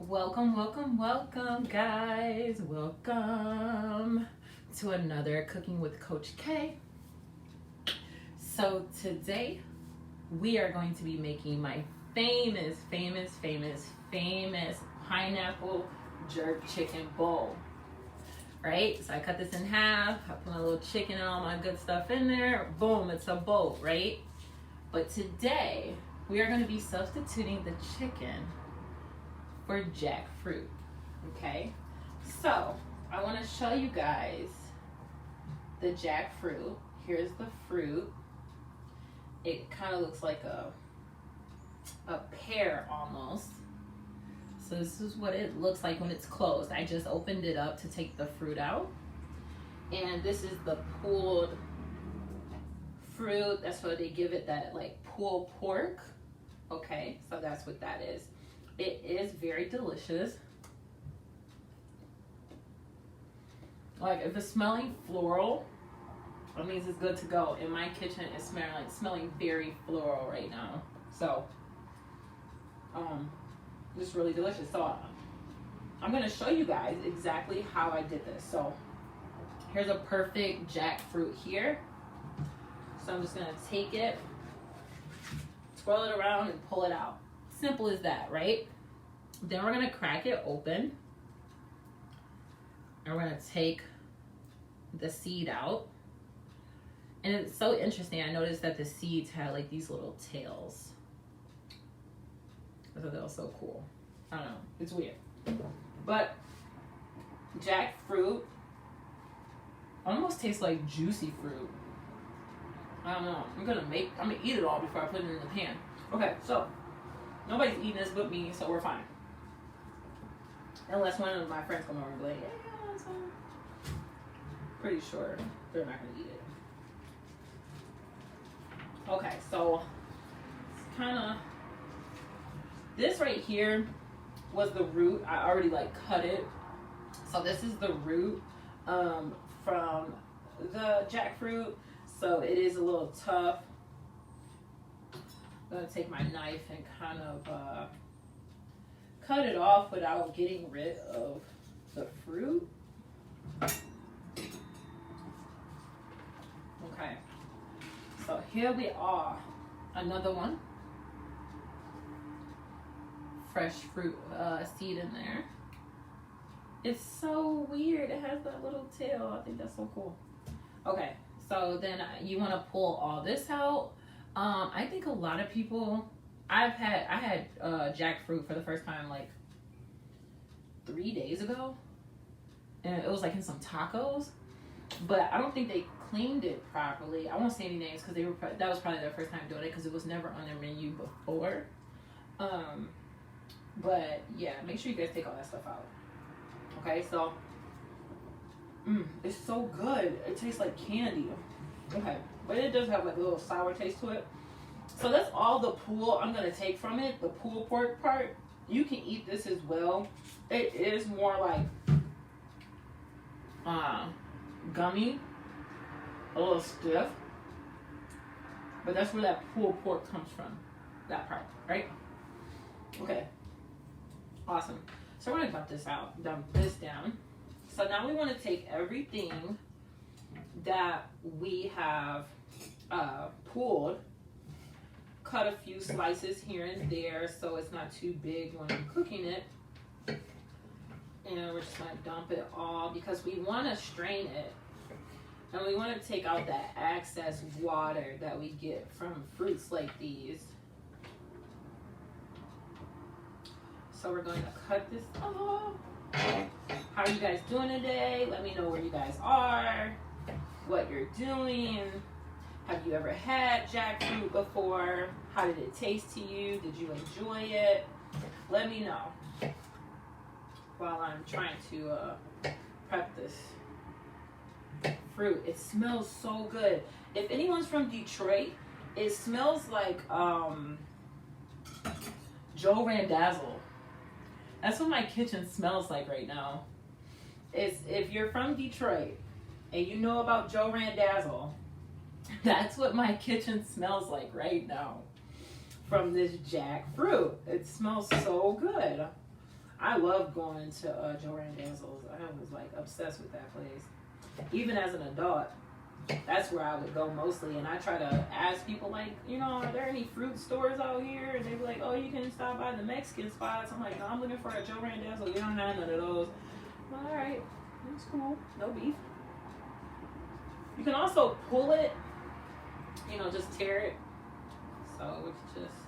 Welcome, welcome, welcome, guys. Welcome to another Cooking with Coach K. So today we are going to be making my famous pineapple jerk chicken bowl. Right? So I cut this in half, I put my little chicken and all my good stuff in there. Boom, it's a bowl, right? But today we are going to be substituting the chicken for jackfruit. Okay, so I want to show you guys the jackfruit. Here's the fruit. It kind of looks like a pear almost. So this is what it looks like when it's closed. I just opened it up to take the fruit out, and this is the pulled fruit. That's why they give it that like pulled pork. Okay, so that's what that is. It is very delicious. Like if it's smelling floral, that means it's good to go. In my kitchen, it's smelling very floral right now. So, it's really delicious. So I'm gonna show you guys exactly how I did this. So here's a perfect jackfruit here. So I'm just gonna take it, swirl it around, and pull it out. Simple as that, right? Then we're gonna crack it open, and we're gonna take the seed out. And it's so interesting, I noticed that the seeds had like these little tails. I thought that was so cool. I don't know, it's weird. But jackfruit almost tastes like juicy fruit. I don't know, I'm gonna eat it all before I put it in the pan. Okay, so nobody's eating this but me, so we're fine. Unless one of my friends come over and be like, yeah, that's fine. Pretty sure they're not gonna eat it. Okay, so it's kinda, this right here was the root. I already like cut it. So this is the root from the jackfruit. So it is a little tough. I'm gonna take my knife and kind of cut it off without getting rid of the fruit. Okay, so here we are, another one. Fresh fruit seed in there. It's so weird, it has that little tail. I think that's so cool. Okay, so then you want to pull all this out. I think a lot of people, I had jackfruit for the first time like 3 days ago, and it was like in some tacos, but I don't think they cleaned it properly. I won't say any names because that was probably their first time doing it because it was never on their menu before. But yeah, make sure you guys take all that stuff out. Okay, so it's so good. It tastes like candy. Okay, but it does have like a little sour taste to it. So that's all the pool I'm gonna take from it, the pulled pork part. You can eat this as well. It is more like gummy, a little stiff, but that's where that pulled pork comes from, that part, right? Okay, awesome. So we're gonna dump this down. So now we want to take everything that we have pulled, cut a few slices here and there so it's not too big when I'm cooking it, and we're just going to dump it all because we want to strain it, and we want to take out that excess water that we get from fruits like these. So we're going to cut this off. How are you guys doing today? Let me know where you guys are, what you're doing. Have you ever had jackfruit before? How did it taste to you? Did you enjoy it? Let me know while I'm trying to prep this fruit. It smells so good. If anyone's from Detroit, it smells like Joe Randazzo. That's what my kitchen smells like right now. If you're from Detroit and you know about Joe Randazzo, that's what my kitchen smells like right now from this jackfruit. It smells so good. I love going to Joe Randazzo's. I was like obsessed with that place. Even as an adult, that's where I would go mostly. And I try to ask people like, you know, are there any fruit stores out here? And they be like, oh, you can stop by the Mexican spots. I'm like, no, I'm looking for a Joe Randazzo. We don't have none of those. Well, all right, that's cool. No beef. You can also pull it, you know, just tear it. So it's just.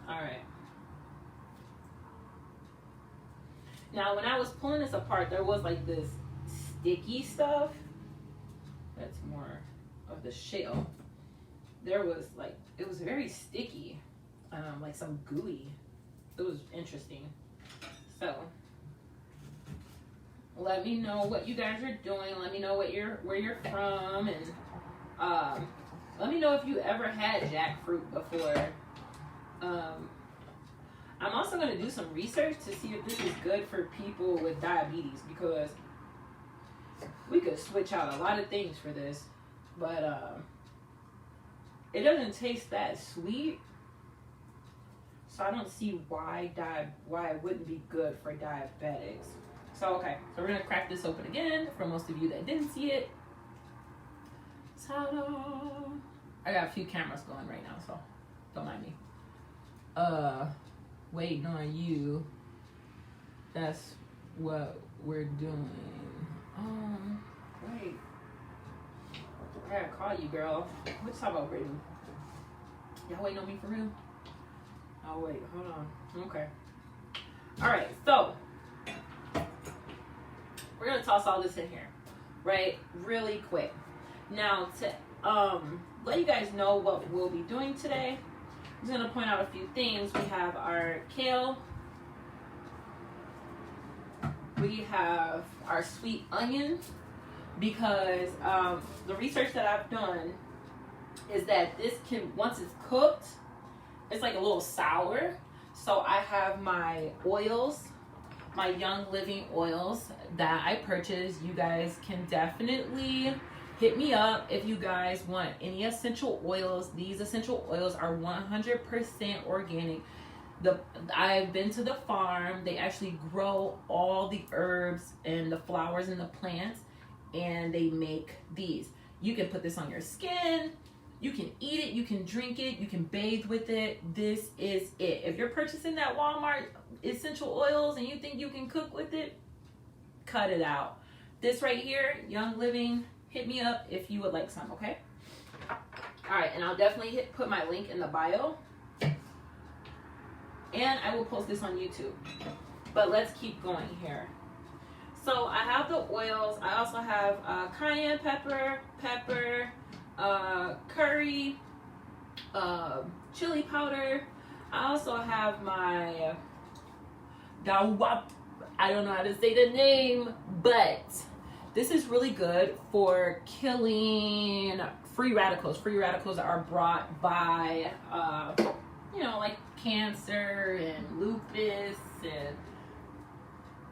All right. Now, when I was pulling this apart, there was like this sticky stuff. That's more of the shell. There was like, it was very sticky, like some gooey. It was interesting. So, let me know what you guys are doing. Let me know where you're from, and let me know if you ever had jackfruit before. I'm also going to do some research to see if this is good for people with diabetes, because we could switch out a lot of things for this, but it doesn't taste that sweet, so I don't see why it wouldn't be good for diabetics. So okay, so we're going to crack this open again for most of you that didn't see it. Ta-da! I got a few cameras going right now, so don't mind me. Waiting on you. That's what we're doing. Wait. I gotta call you, girl. What you talking about, Brady? Y'all waiting on me for real? Oh, wait. Hold on. Okay. Alright, so we're gonna toss all this in here, right? Really quick. Now, to let you guys know what we'll be doing today, I'm just going to point out a few things. We have our kale. We have our sweet onion, because the research that I've done is that this can, once it's cooked, it's like a little sour. So I have my oils, my Young Living oils that I purchased. You guys can definitely hit me up if you guys want any essential oils. These essential oils are 100% organic. I've been to the farm. They actually grow all the herbs and the flowers and the plants, and they make these. You can put this on your skin. You can eat it. You can drink it. You can bathe with it. This is it. If you're purchasing that Walmart essential oils and you think you can cook with it, cut it out. This right here, Young Living, hit me up if you would like some, okay? All right, and I'll definitely put my link in the bio. And I will post this on YouTube. But let's keep going here. So I have the oils. I also have cayenne pepper, curry, chili powder. I also have my I don't know how to say the name, but this is really good for killing free radicals. Free radicals are brought by, you know, like cancer and lupus and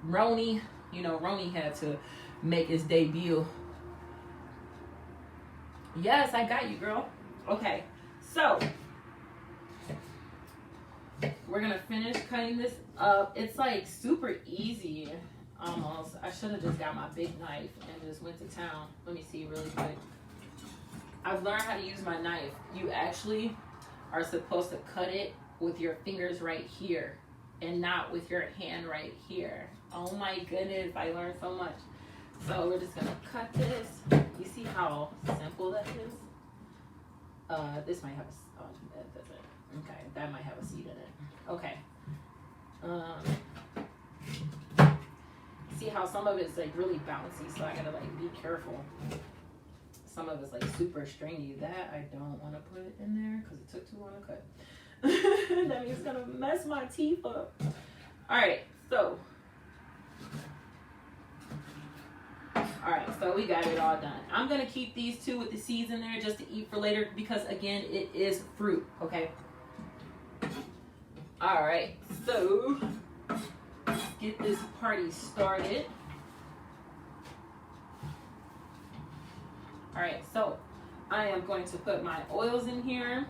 Roni. You know, Roni had to make his debut. Yes, I got you, girl. Okay, so we're gonna finish cutting this up. It's like super easy, almost. I should have just got my big knife and just went to town. Let me see really quick. I've learned how to use my knife. You actually are supposed to cut it with your fingers right here and not with your hand right here. Oh my goodness, I learned so much. So we're just gonna cut this. You see how simple that is? This might have a, oh, that doesn't. Okay, that might have a seed in it. Okay. See how some of it's like really bouncy, so I gotta like be careful. Some of it's like super stringy. That I don't want to put it in there because it took too long to cut. That means it's gonna mess my teeth up. Alright, so. Alright, so we got it all done. I'm gonna keep these two with the seeds in there just to eat for later because again, it is fruit, okay? Alright, so let's get this party started. Alright, so I am going to put my oils in here.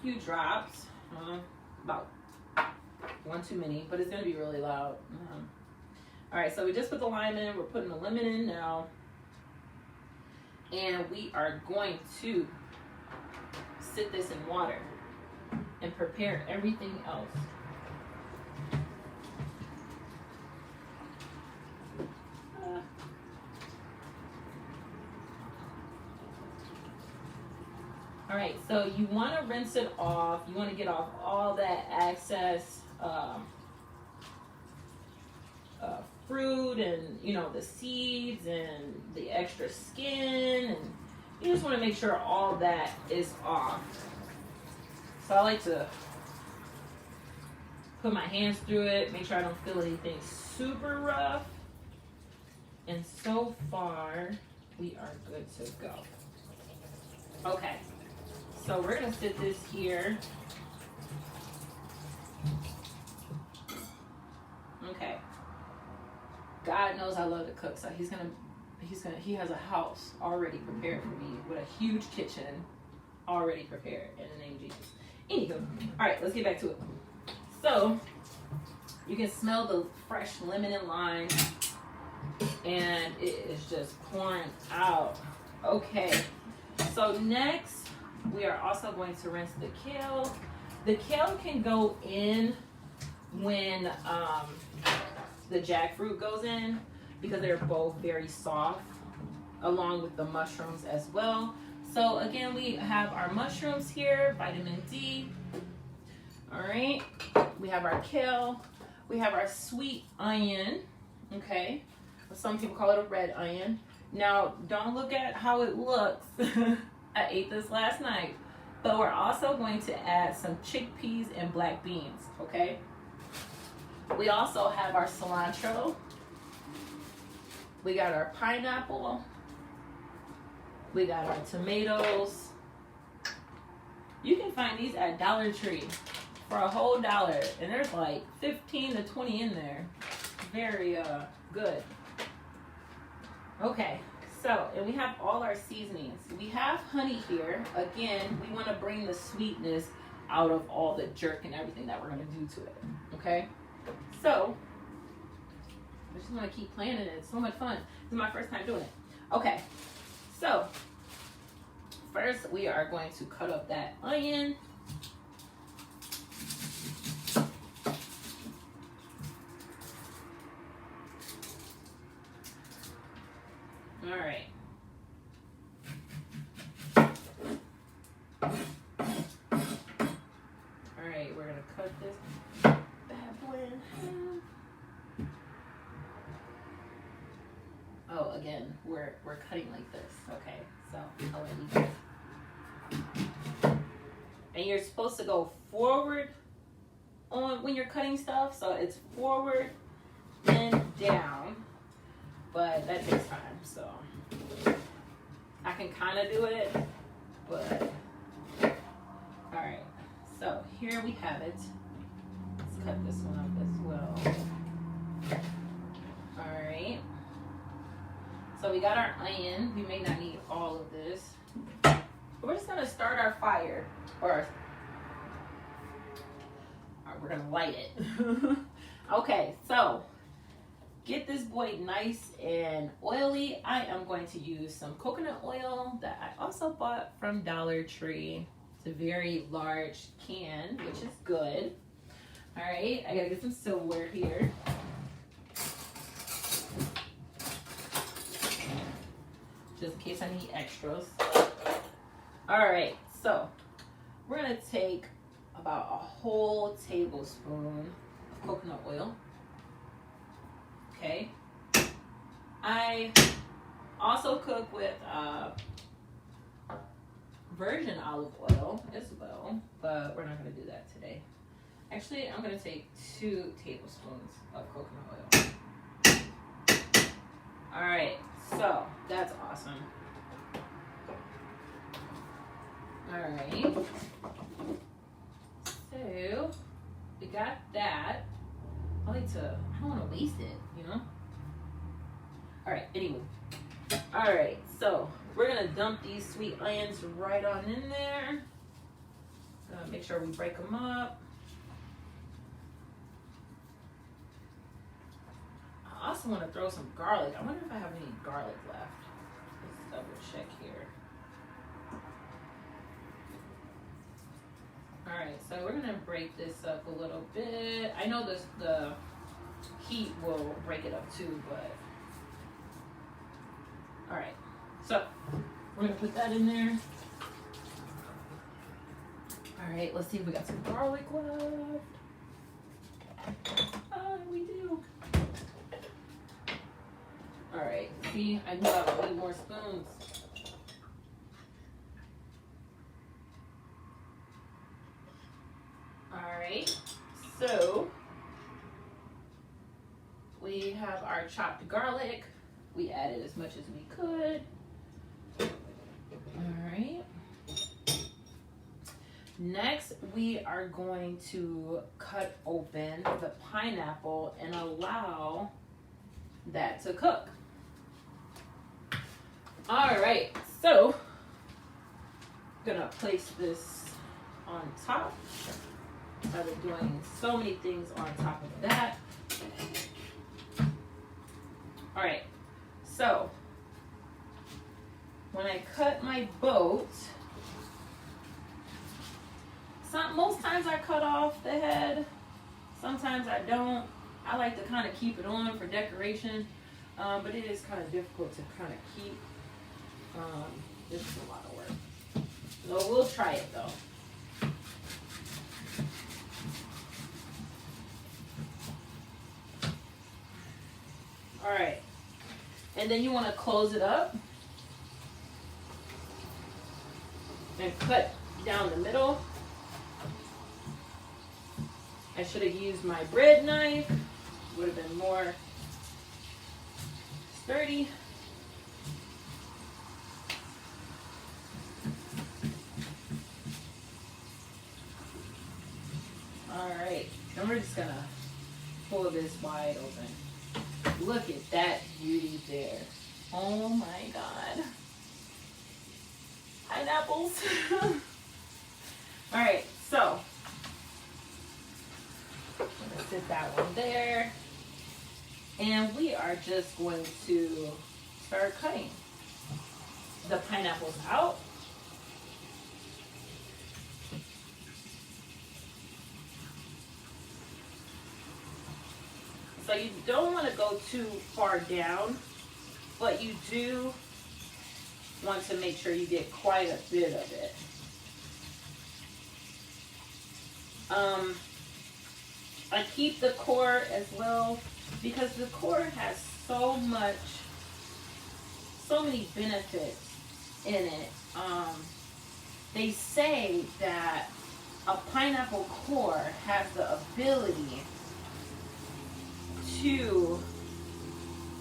few drops, about one too many, but it's gonna be really loud. All right, so we just put the lime in. We're putting the lemon in now, and we are going to sit this in water and prepare everything else. All right, so you want to rinse it off. You want to get off all that excess fruit and, you know, the seeds and the extra skin, and you just want to make sure all that is off. So I like to put my hands through it, make sure I don't feel anything super rough. And so far, we are good to go. Okay, so we're gonna sit this here. Okay. God knows I love to cook, so he has a house already prepared for me with a huge kitchen already prepared in the name of Jesus. Anywho, all right, let's get back to it. So you can smell the fresh lemon and lime, and it is just pouring out. Okay, so next we are also going to rinse the kale. The kale can go in when the jackfruit goes in, because they're both very soft, along with the mushrooms as well. So again, we have our mushrooms here, vitamin D. All right, we have our kale, we have our sweet onion, okay? Some people call it a red onion. Now, don't look at how it looks. I ate this last night. But we're also going to add some chickpeas and black beans, okay? We also have our cilantro. We got our pineapple. We got our tomatoes. You can find these at Dollar Tree for a whole $1, and there's like 15 to 20 in there. Very good. Okay, so, and we have all our seasonings. We have honey here. Again, we want to bring the sweetness out of all the jerk and everything that we're going to do to it, okay? So, I just want to keep planning it. It's so much fun. This is my first time doing it. Okay, so, first we are going to cut up that onion. All right. All right, we're gonna cut this bad boy in half. Oh, again, we're cutting like this. Okay, so I'll let you. And you're supposed to go forward on when you're cutting stuff, so it's forward and down. But that takes time, so I can kind of do it, but all right. So here we have it. Let's cut this one up as well. All right. So we got our onion. We may not need all of this. We're just gonna start our fire, or we're gonna light it. Okay, so. Get this boy nice and oily. I am going to use some coconut oil that I also bought from Dollar Tree. It's a very large can, which is good. All right, I gotta get some silverware here. Just in case I need extras. All right, so we're gonna take about a whole tablespoon of coconut oil. Okay, I also cook with virgin olive oil as well, but we're not going to do that today. Actually, I'm going to take 2 tablespoons of coconut oil. All right, so that's awesome. All right, so we got that. I don't want to waste it, you know? All right, anyway. All right, so we're going to dump these sweet onions right on in there. Make sure we break them up. I also want to throw some garlic. I wonder if I have any garlic left. Let's double check here. Alright, so we're going to break this up a little bit. I know the heat will break it up too, but... Alright, so we're going to put that in there. Alright, let's see if we got some garlic left. Oh, we do. Alright, see, I knew I would need more spoons. Alright, so we have our chopped garlic. We added as much as we could. Alright. Next, we are going to cut open the pineapple and allow that to cook. Alright, so I'm gonna place this on top. I've been doing so many things on top of that. Alright, so when I cut my boat, most times I cut off the head, sometimes I don't. I like to kind of keep it on for decoration, but it is kind of difficult to kind of keep. This is a lot of work. So we'll try it though. Alright, and then you want to close it up and cut down the middle. I should have used my bread knife, would have been more sturdy. Alright, and we're just gonna pull this wide open. Look at that beauty there. Oh my God. Pineapples. Alright, so I'm gonna sit that one there. And we are just going to start cutting the pineapples out. So you don't want to go too far down, but you do want to make sure you get quite a bit of it. I keep the core as well because the core has so many benefits in it. They say that a pineapple core has the ability to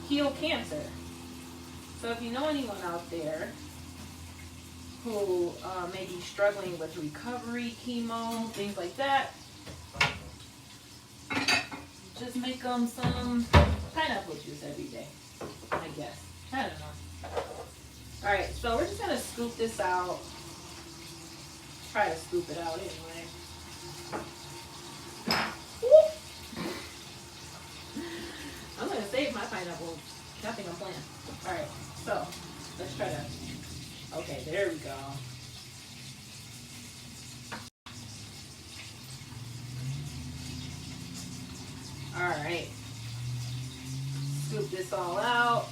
heal cancer. So if you know anyone out there who may be struggling with recovery, chemo, things like that, just make them some pineapple juice every day, I guess. I don't know. Alright, so we're just going to scoop this out. Try to scoop it out anyway. I'm going to save my pineapple. I think I'm playing. Alright, so let's try to... Okay, there we go. Alright. Scoop this all out.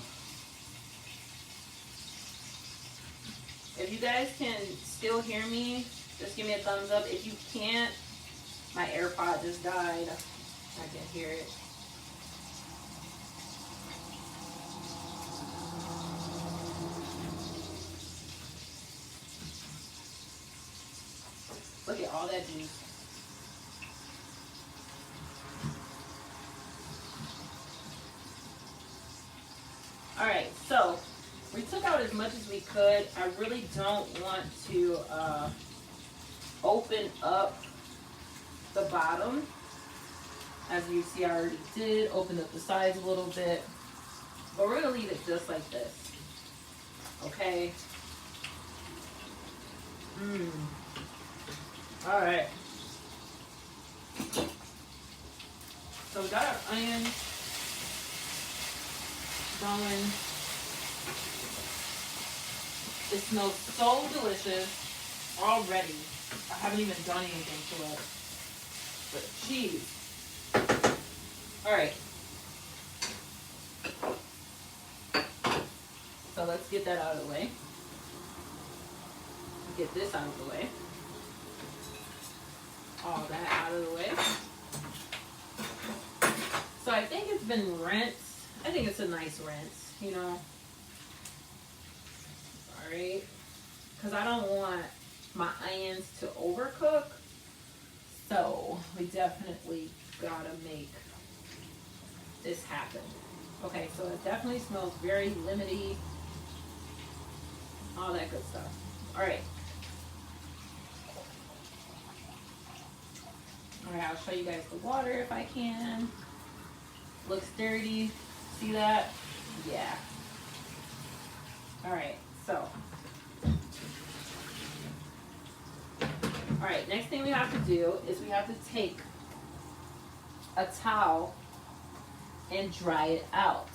If you guys can still hear me, just give me a thumbs up. If you can't, my AirPod just died. I can hear it. Look at all that juice. Alright, so we took out as much as we could. I really don't want to open up the bottom. As you see, I already did open up the sides a little bit. But we're going to leave it just like this. Okay? All right. So we got our onions going. It smells so delicious already. I haven't even done anything to it. But cheese. All right. So let's get that out of the way. Get this out of the way. All that out of the way. So I think it's been rinsed. I think it's a nice rinse, you know. Alright. Because I don't want my onions to overcook. So we definitely gotta make this happen. Okay, so it definitely smells very lemony. All that good stuff. Alright. Alright, I'll show you guys the water if I can. Looks dirty. See that? Yeah. Alright, so. Alright, next thing we have to do is we have to take a towel and dry it out.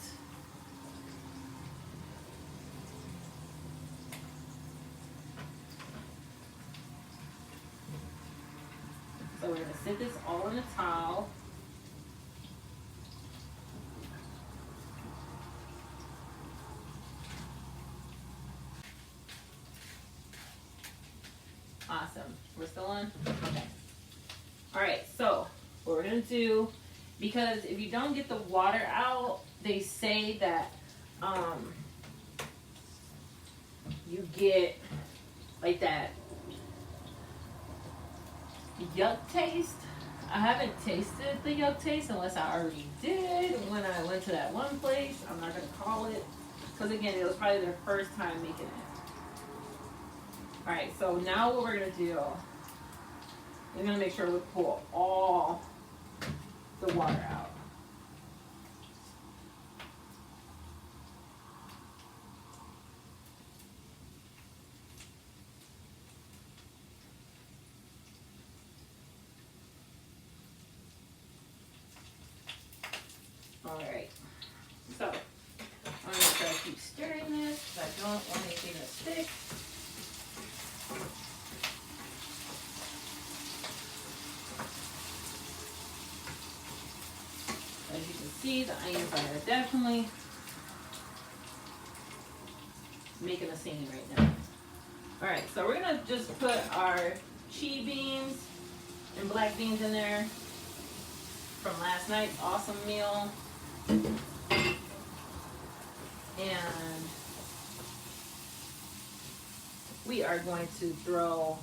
So we're going to sit this all in a towel. Awesome. We're still on? Okay. Alright, so what we're going to do, because if you don't get the water out, they say that you get like that yuck taste. I haven't tasted the yuck taste unless I already did when I went to that one place. I'm not going to call it because again, it was probably their first time making it. Alright, so now what we're going to do, we're going to make sure we pull all the water out. Alright, so I'm going to try to keep stirring this because I don't want anything to stick. As you can see, the onions are definitely making a scene right now. Alright, so we're going to just put our chi beans and black beans in there from last night's awesome meal. And we are going to throw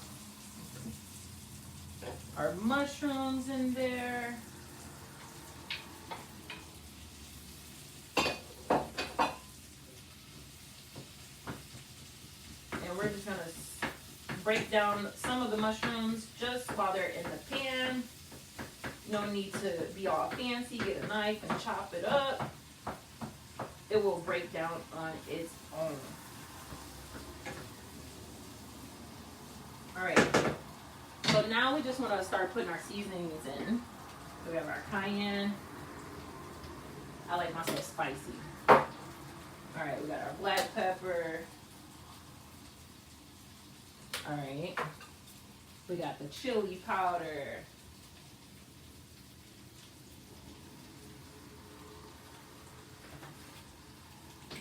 our mushrooms in there. And we're just going to break down some of the mushrooms just while they're in the pan. No need to be all fancy. Get a knife and chop it up. It will break down on its own. Alright. So now we just want to start putting our seasonings in. So we have our cayenne. I like my stuff spicy. Alright, we got our black pepper. Alright. We got the chili powder.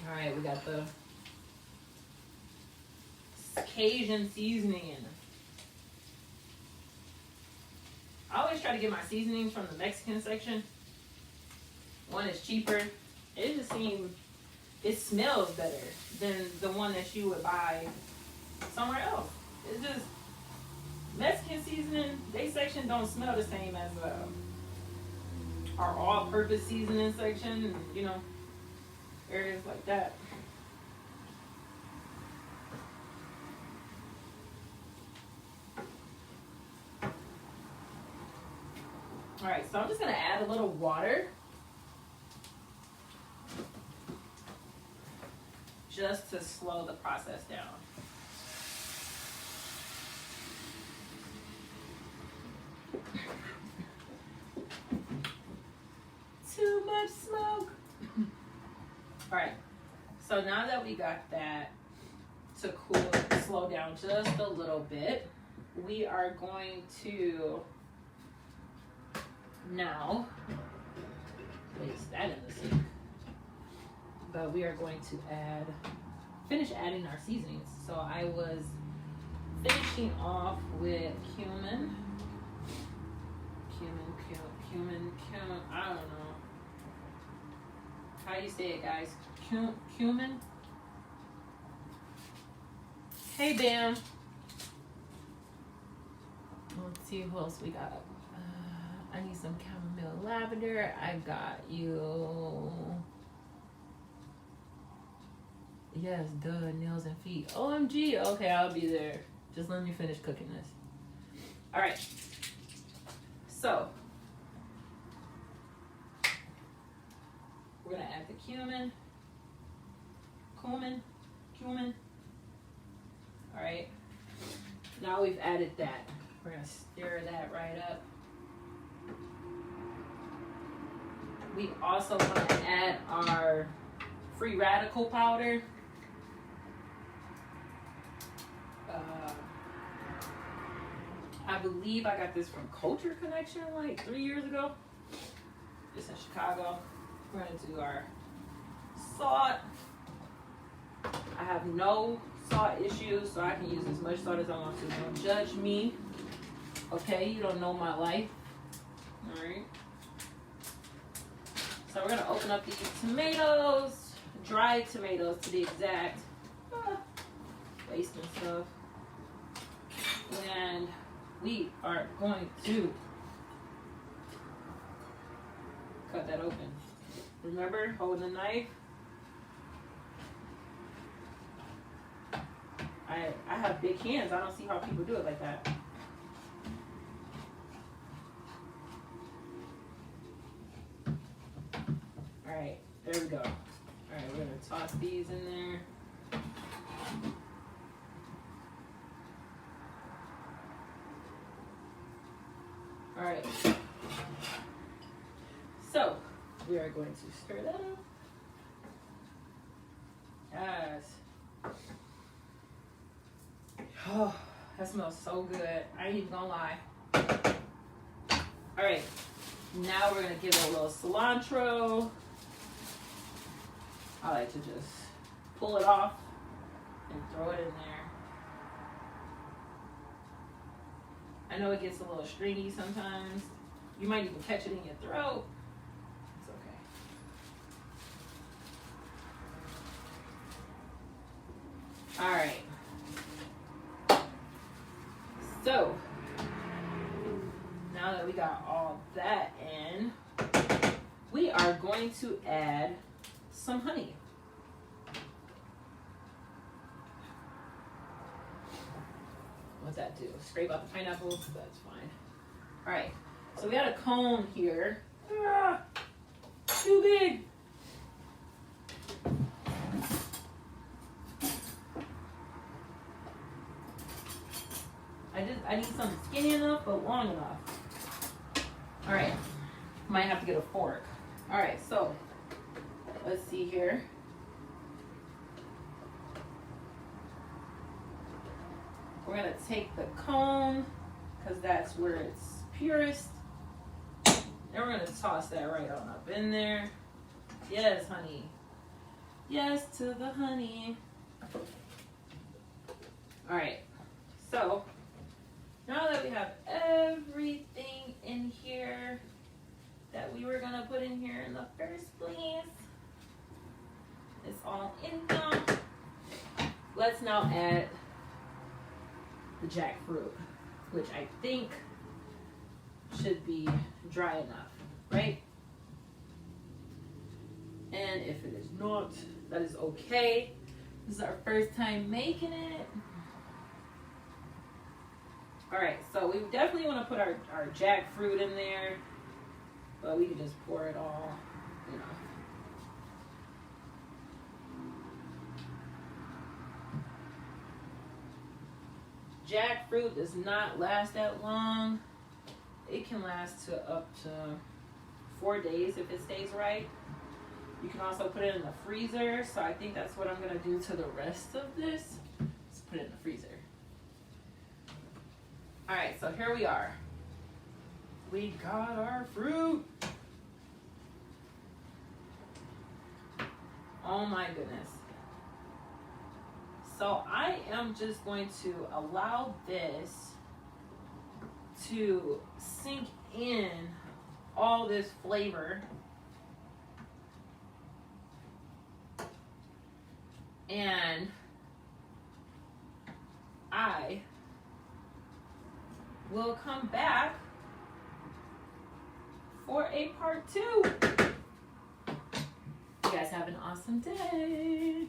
Alright, we got the Cajun seasoning. I always try to get my seasonings from the Mexican section. One is cheaper. It just seems, it smells better than the one that you would buy somewhere else. It's just, Mexican seasoning, they section don't smell the same as our all-purpose seasoning section, you know, areas like that. Alright, so I'm just going to add a little water. Just to slow the process down. much smoke. All right. So now that we got that to cool, slow down just a little bit, we are going to now place that in the sink. But we are going to finish adding our seasonings. So I was finishing off with cumin. I don't know. How do you say it, guys? Cumin? Hey, Bam. Let's see who else we got. I need some chamomile lavender. I got you. Yes, duh, nails and feet. OMG. Okay, I'll be there. Just let me finish cooking this. All right. So, we're going to add the cumin. All right. Now we've added that. We're going to stir that right up. We also want to add our free radical powder. I believe I got this from Culture Connection like 3 years ago. It's in Chicago. We're going to do our salt. I have no salt issues, so I can use as much salt as I want to. Don't judge me. Okay, you don't know my life. All right. So we're going to open up these tomatoes, dried tomatoes to be exact. Wasting stuff. And we are going to cut that open. Remember, hold the knife. I have big hands. I don't see how people do it like that. All right, there we go. All right, we're gonna toss these in there. All right. So we are going to stir that up. Yes. Oh, that smells so good. I ain't even gonna lie. All right. Now we're gonna give it a little cilantro. I like to just pull it off and throw it in there. I know it gets a little stringy sometimes. You might even catch it in your throat. It's okay. All right. So, now that we got all that in, we are going to add some honey. What's that do? Scrape out the pineapples? That's fine. All right, so we got a cone here. Too big. I need something skinny enough, but long enough. All right, might have to get a fork. All right, so let's see here. We're gonna take the cone, because that's where it's purest. And we're gonna toss that right on up in there. Yes, honey. Yes to the honey. All right, so now that we have everything in here that we were gonna put in here in the first place, it's all in now. Let's now add the jackfruit, which I think should be dry enough, right? And if it is not, that is okay. This is our first time making it. All right, so we definitely want to put our jackfruit in there, but we can just pour it all, you know. Jackfruit does not last that long. It can last to up to 4 days if it stays right. You can also put it in the freezer. So I think that's what I'm going to do to the rest of this. Let's put it in the freezer. All right, so here we are. We got our fruit. Oh my goodness. So I am just going to allow this to sink in all this flavor. And I will come back for a part 2. You guys have an awesome day.